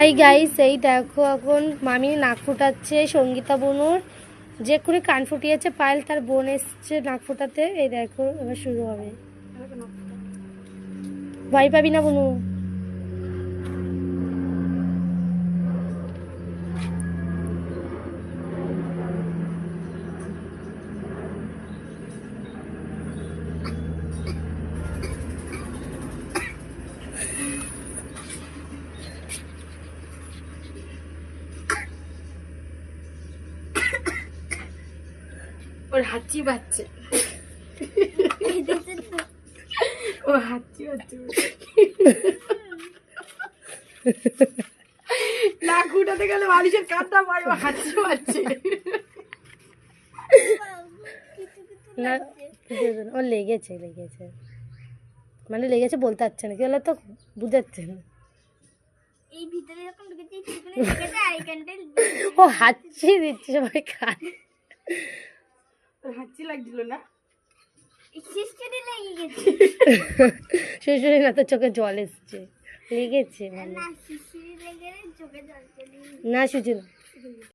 এই গাইস, এই দেখো এখন মামি নাক ফুটাচ্ছে সঙ্গীতা বোনুর, যে করে কান ফুটিয়েছে পায়েল তার বোন এসছে নাক ফুটাতে। এই দেখো এবার শুরু হবে। ভয় পাবি না বোনু। ওর হাঁচি বাচ্চে, ও হাঁচি বাচ্চে নাক উঠাতে গেলে মানুষের কান্না পায়, ও হাঁচি বাচ্চে। না ওর লেগেছে লেগেছে মানে লেগেছে বলতে পারছে না, কি হলো তো বুঝাচ্ছে না। এই ভিতরে যখন ঢুকেছি সেখানে ঢুকেছে আইকনটা ও হাঁচি দিচ্ছে সবাই খান। হাঁচি লাগছিল না, শিশিরে লেগে গেছে। শ্বশুরে না তো চোখে জল এসছে, লেগেছে মানে না শিশিরে লেগে চোখে জল চলে না সুজি না।